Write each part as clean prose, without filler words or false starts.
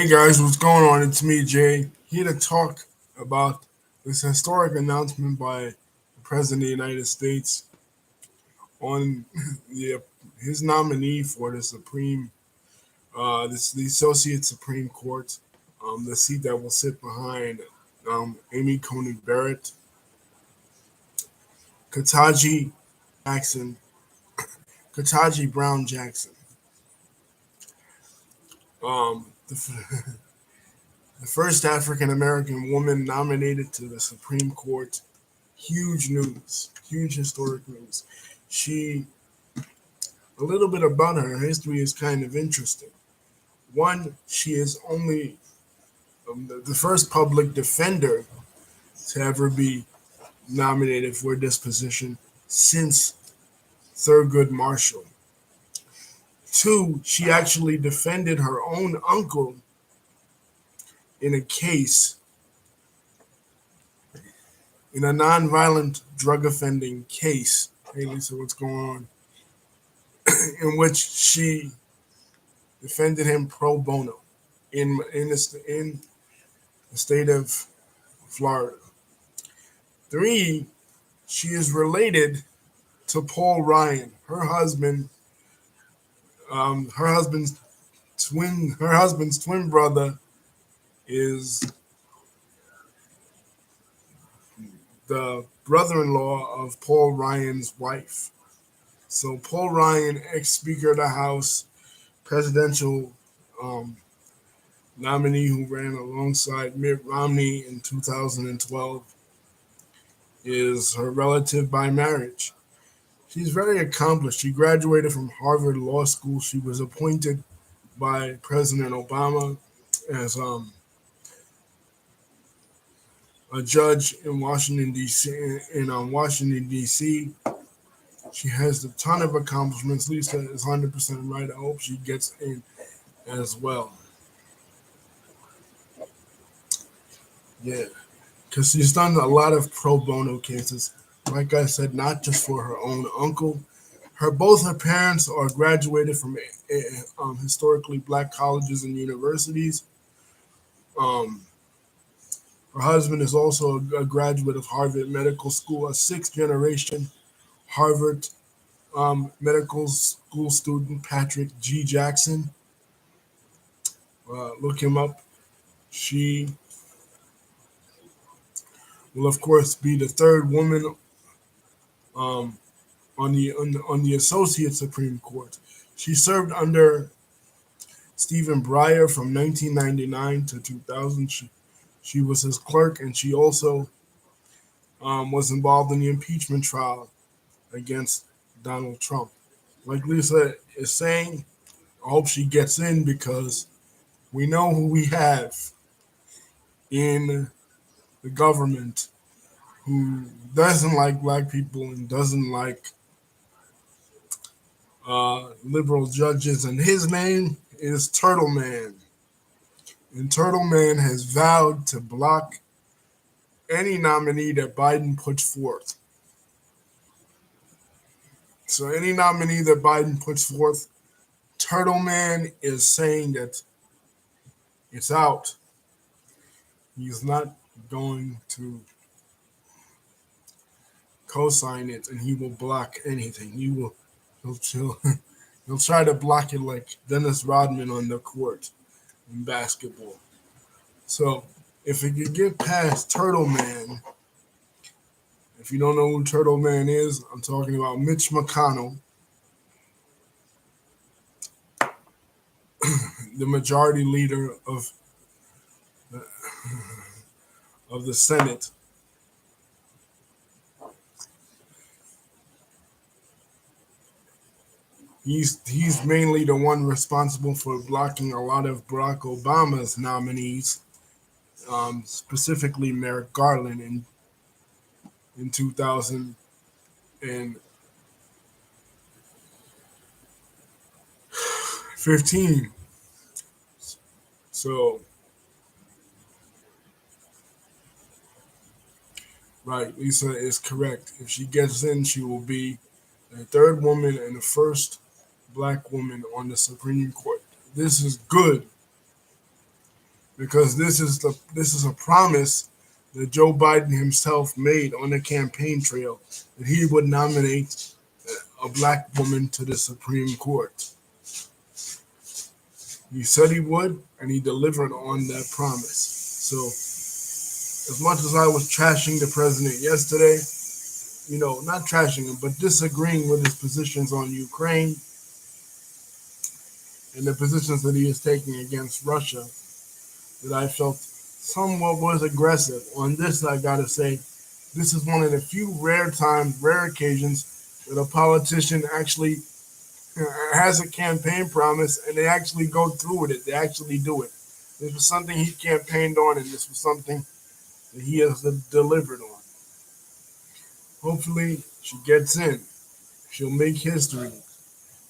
Hey guys, what's going on? It's me, Jay, here to talk about this historic announcement by the President of the United States on the, his nominee for the the Associate Supreme Court, the seat that will sit behind Amy Coney Barrett, Ketanji Jackson, Ketanji Brown Jackson. The first African American woman nominated to the Supreme Court. Huge news, huge historic news. She, a little bit about her history is kind of interesting. One, she is only the first public defender to ever be nominated for this position since Thurgood Marshall. Two, she actually defended her own uncle in a case, in a nonviolent drug offending case. Hey Lisa, what's going on? In which she defended him pro bono in the state of Florida. Three, she is related to Paul Ryan, her husband. Her husband's twin brother is the brother-in-law of Paul Ryan's wife. So Paul Ryan, ex-Speaker of the House, presidential um, nominee who ran alongside Mitt Romney in 2012, is her relative by marriage. She's very accomplished. She graduated from Harvard Law School. She was appointed by President Obama as a judge in Washington D.C. In Washington D.C. She has a ton of accomplishments. Lisa is 100% right. I hope she gets in as well. Yeah, because she's done a lot of pro bono cases. Like I said, not just for her own uncle. Both her parents are graduated from historically black colleges and universities. Um, Her husband is also a graduate of Harvard Medical School, a sixth generation Harvard medical school student, Patrick G. Jackson. Look him up. She will, of course, be the third woman um, on the Associate Supreme Court. She served under Stephen Breyer from 1999 to 2000. She was his clerk, and she also was involved in the impeachment trial against Donald Trump. Like Lisa is saying, I hope she gets in because we know who we have in the government who doesn't like black people and doesn't like liberal judges, and his name is Turtle Man. And Turtle Man has vowed to block any nominee that Biden puts forth. So any nominee that Biden puts forth, Turtle Man is saying that it's out. He's not going to co-sign it, and he will block anything. He'll he'll try to block it like Dennis Rodman on the court in basketball. So if it could get past Turtle Man, if you don't know who Turtle Man is, I'm talking about Mitch McConnell, the majority leader of the Senate. He's mainly the one responsible for blocking a lot of Barack Obama's nominees, specifically Merrick Garland in 2015. So, right, Lisa is correct. If she gets in, she will be the third woman and the first black woman on the Supreme Court. This is good. because this is a promise that Joe Biden himself made on the campaign trail that he would nominate a black woman to the Supreme Court. He said he would, and he delivered on that promise. So, as much as I was trashing the president yesterday, not trashing him, but disagreeing with his positions on Ukraine and the positions that he is taking against Russia, that I felt somewhat was aggressive. On this, I gotta say, this is one of the few rare occasions that a politician actually has a campaign promise and they actually go through with it. They actually do it. This was something he campaigned on, and this was something that he has delivered on. Hopefully, she gets in. She'll make history.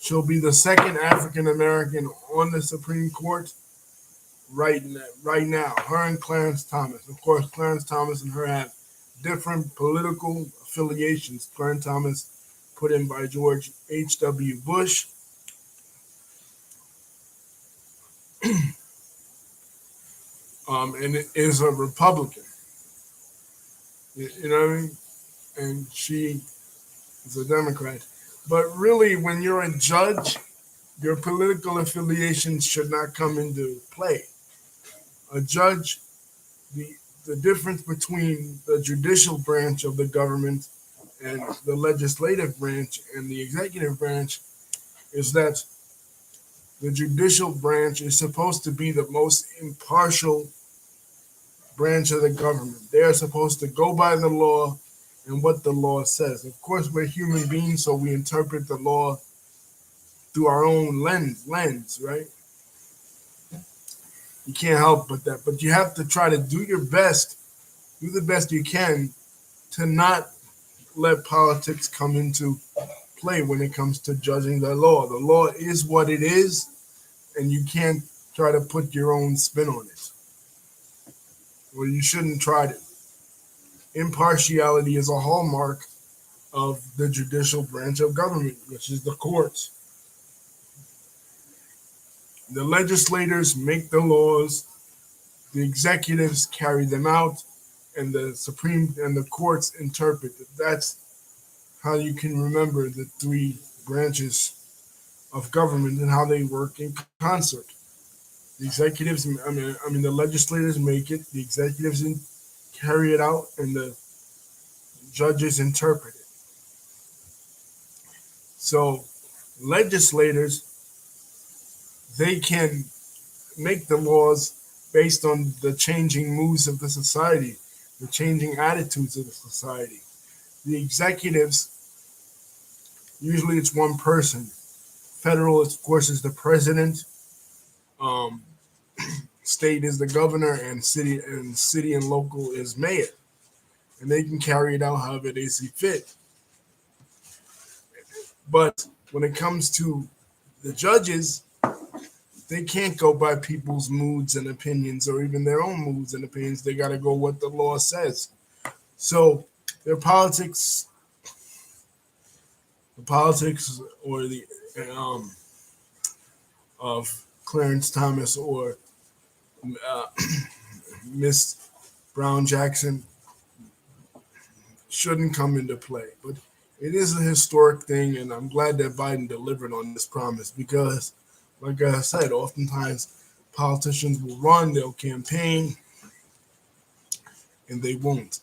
She'll be the second African American on the Supreme Court right now. Her and Clarence Thomas. Of course, Clarence Thomas and her have different political affiliations. Clarence Thomas put in by George H.W. Bush. And it is a Republican. You know what I mean? And she is a Democrat. But really, when you're a judge, your political affiliations should not come into play. A judge, the difference between the judicial branch of the government and the legislative branch and the executive branch is that the judicial branch is supposed to be the most impartial branch of the government. They are supposed to go by the law and what the law says. Of course, we're human beings, so we interpret the law through our own lens, right? You can't help but that. But you have to try to do the best you can to not let politics come into play when it comes to judging the law. The law is what it is, and you can't try to put your own spin on it. Well, you shouldn't try to. Impartiality is a hallmark of the judicial branch of government, which is the courts. The legislators make the laws, the executives carry them out, and the Supreme and the courts interpret it. That's how you can remember the three branches of government and how they work in concert. The executives, the legislators make it, the executives carry it out, and the judges interpret it. So, legislators, they can make the laws based on the changing moods of the society, the changing attitudes of the society. The executives, usually it's one person. Federal, of course, is the president. Um, State is the governor, and city and local is mayor, and they can carry it out however they see fit. But when it comes to the judges, they can't go by people's moods and opinions, or even their own moods and opinions. They got to go what the law says. So their politics, or the of Clarence Thomas or Miss Brown Jackson shouldn't come into play. But it is a historic thing, and I'm glad that Biden delivered on this promise because, like I said, oftentimes politicians will run, they'll campaign, and they won't.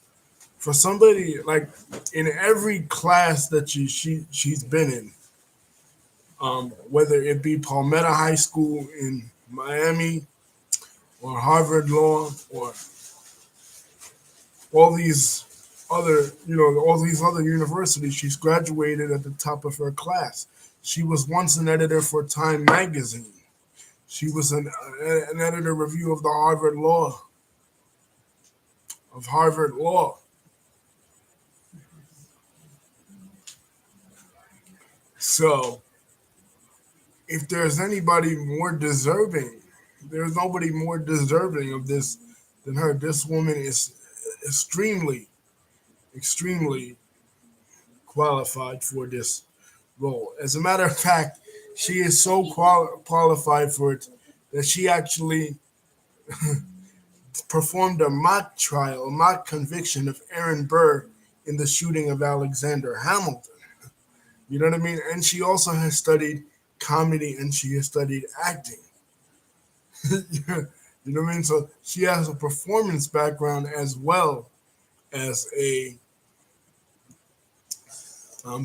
For somebody like in every class that she's been in, whether it be Palmetto High School in Miami or Harvard Law or all these all these other universities, she's graduated at the top of her class. She was once an editor for Time magazine. She was an editor review of the Harvard Law. So if there's anybody more deserving, there's nobody more deserving of this than her. This woman is extremely, extremely qualified for this role. As a matter of fact, she is so qualified for it that she actually performed a mock trial, a mock conviction of Aaron Burr in the shooting of Alexander Hamilton. You know what I mean? And she also has studied comedy and she has studied acting. You know what I mean? So she has a performance background as well as a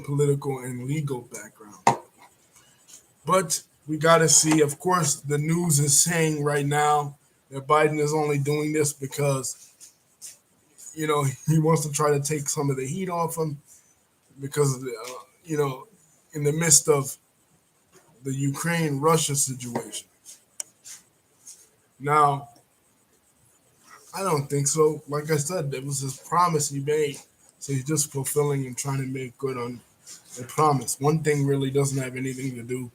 political and legal background. But we got to see, of course, the news is saying right now that Biden is only doing this because, he wants to try to take some of the heat off him because of the, in the midst of the Ukraine Russia situation. Now, I don't think so. Like I said, it was his promise he made. So he's just fulfilling and trying to make good on the promise. One thing really doesn't have anything to do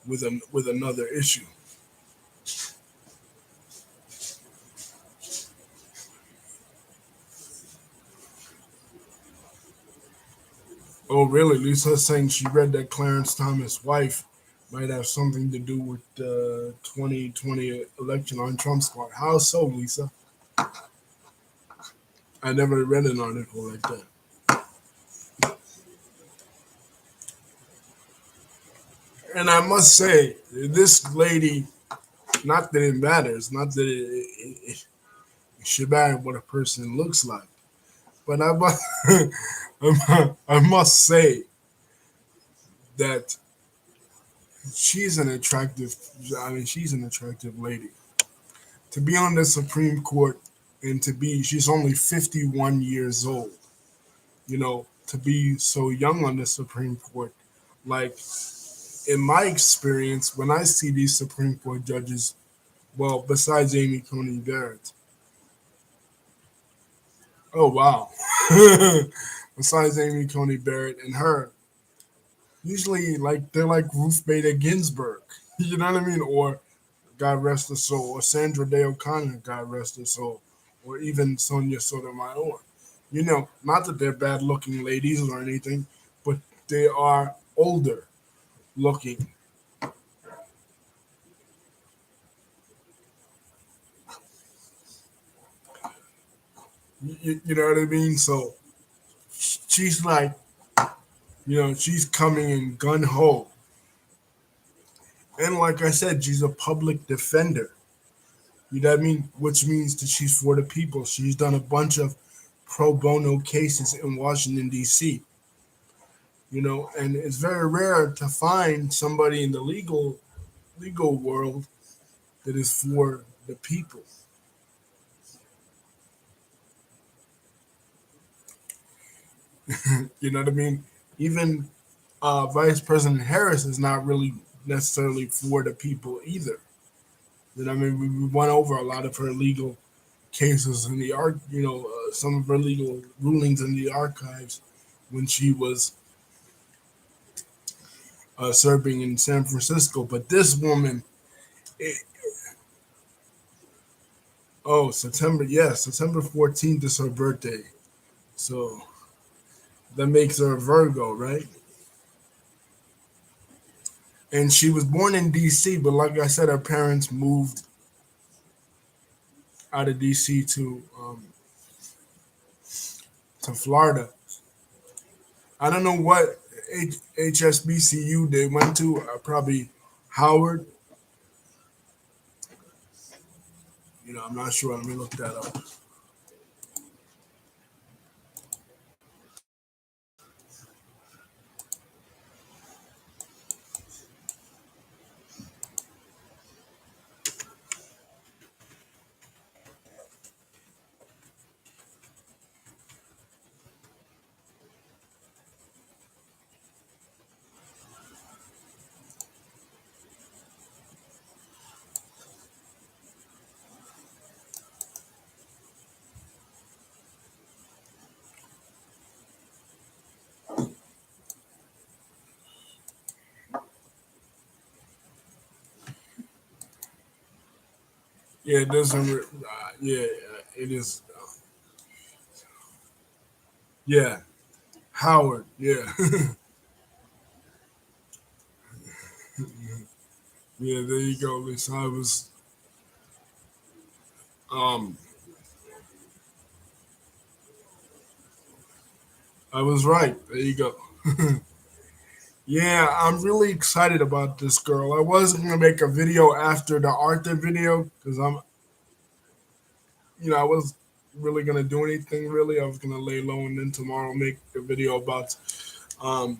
with another issue. Oh, really? Lisa's saying she read that Clarence Thomas' wife might have something to do with the 2020 election on Trump's part. How so, Lisa? I never read an article like that. And I must say, this lady, not that it matters, not that it should matter what a person looks like, but I must say that she's an attractive, she's an attractive lady. To be on the Supreme Court and she's only 51 years old, to be so young on the Supreme Court. Like, in my experience, when I see these Supreme Court judges, well, besides Amy Coney Barrett, oh wow, besides Amy Coney Barrett and her, usually like they're like Ruth Bader Ginsburg, you know what I mean, or God rest her soul, or Sandra Day O'Connor, God rest her soul, or even Sonia Sotomayor. Not that they're bad looking ladies or anything, but they are older looking. You know what I mean? So she's like, she's coming in gun ho. And like I said, she's a public defender. You know what I mean? Which means that she's for the people. She's done a bunch of pro bono cases in Washington, D.C. And it's very rare to find somebody in the legal world that is for the people. You know what I mean? Even Vice President Harris is not really necessarily for the people either. You know what I mean? We went over a lot of her legal cases in the some of her legal rulings in the archives when she was serving in San Francisco. But this woman, it, September 14th is her birthday. So that makes her a Virgo, right? And she was born in D.C., but like I said, her parents moved out of D.C. to Florida. I don't know what HSBCU they went to. Probably Howard. I'm not sure. Let me look that up. Yeah, it doesn't. Yeah, it is. Yeah, Howard. Yeah, yeah. There you go, Lisa. I was I was right. There you go. Yeah, I'm really excited about this girl. I wasn't gonna make a video after the Arthur video because I was really gonna do anything really. I was gonna lay low and then tomorrow make a video about um,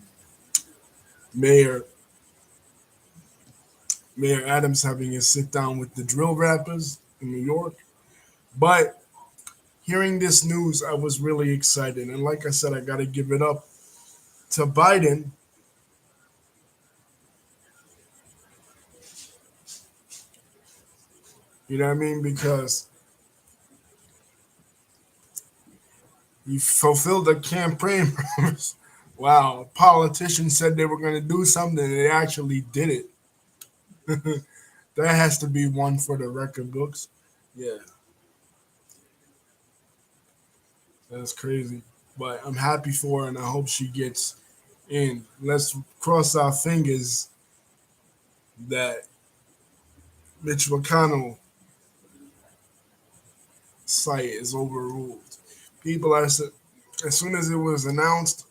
Mayor Mayor Adams having a sit down with the drill rappers in New York. But hearing this news, I was really excited, and like I said, I gotta give it up to Biden. You know what I mean? Because he fulfilled the campaign promise. Wow, politicians said they were going to do something, and they actually did it. That has to be one for the record books. Yeah, that's crazy. But I'm happy for her, and I hope she gets in. Let's cross our fingers that Mitch McConnell site is overruled. People are as soon as it was announced,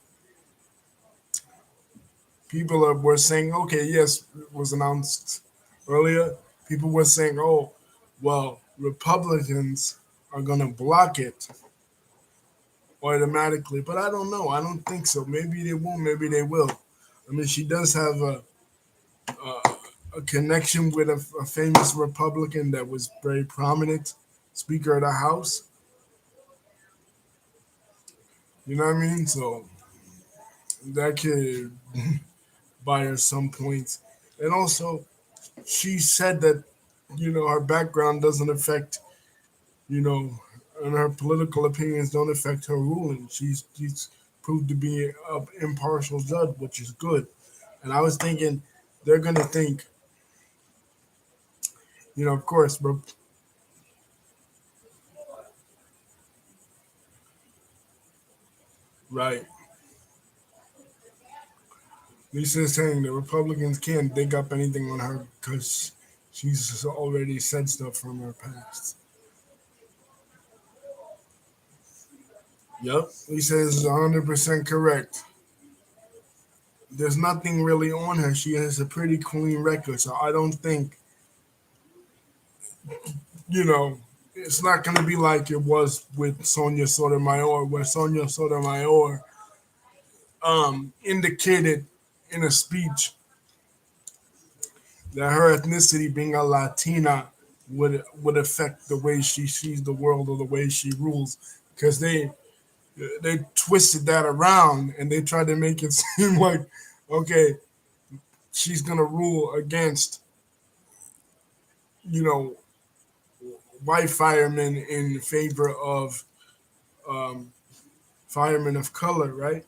were saying, okay, yes, it was announced earlier. People were saying, oh, well, Republicans are going to block it automatically. But I don't know. I don't think so. Maybe they won't. Maybe they will. I mean, she does have a connection with a famous Republican that was very prominent, Speaker of the House. You know what I mean? So that could buy her some points. And also, she said that her background doesn't affect you know and her political opinions don't affect her ruling. She's proved to be an impartial judge, which is good. And I was thinking they're gonna think, of course, but right. Lisa's saying the Republicans can't dig up anything on her because she's already said stuff from her past. Yep, Lisa is 100% correct. There's nothing really on her. She has a pretty clean record, so I don't think you know it's not going to be like it was with Sonia Sotomayor, where Sonia Sotomayor indicated in a speech that her ethnicity, being a Latina, would affect the way she sees the world or the way she rules, because they twisted that around and they tried to make it seem like, okay, she's gonna rule against you know white firemen in favor of um, firemen of color, right?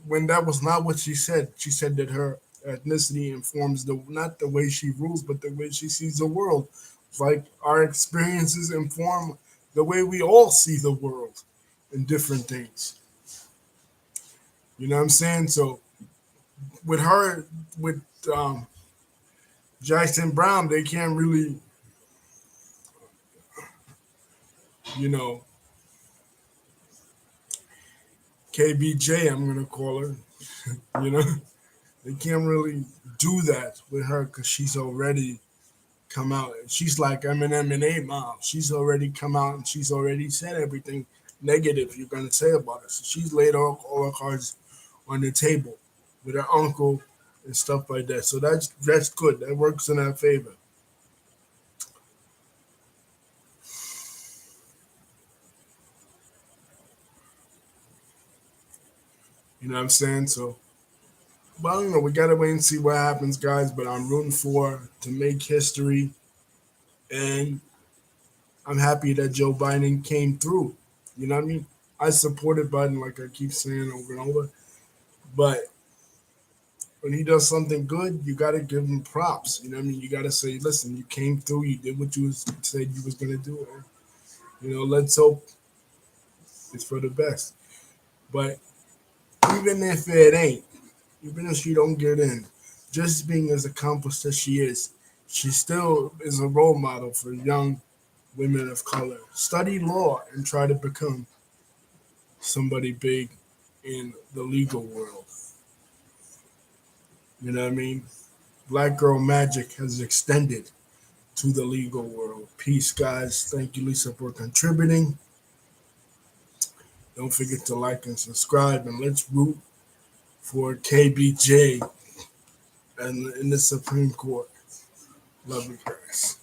When that was not what she said. She said that her ethnicity informs the not the way she rules, but the way she sees the world. It's like our experiences inform the way we all see the world and different things. You know what I'm saying? So with her, with um, Jackson Brown, they can't really, you know, KBJ, I'm gonna call her. You know, they can't really do that with her because she's already come out. She's like Eminem and 8 Mile. She's already come out and she's already said everything negative you're gonna say about her. So she's laid all her cards on the table with her uncle and stuff like that. So that's good. That works in her favor. You know what I'm saying? So, well, we gotta wait and see what happens, guys. But I'm rooting for her to make history, and I'm happy that Joe Biden came through. You know what I mean? I supported Biden, like I keep saying over and over. But when he does something good, you got to give him props. You know what I mean? You got to say, listen, you came through, you did what said you was gonna do. And, let's hope it's for the best. But even if it ain't, even if she don't get in, just being as accomplished as she is, she still is a role model for young women of color. Study law and try to become somebody big in the legal world. You know what I mean? Black Girl Magic has extended to the legal world. Peace, guys. Thank you, Lisa, for contributing. Don't forget to like and subscribe, and let's root for KBJ and in the Supreme Court. Love you guys.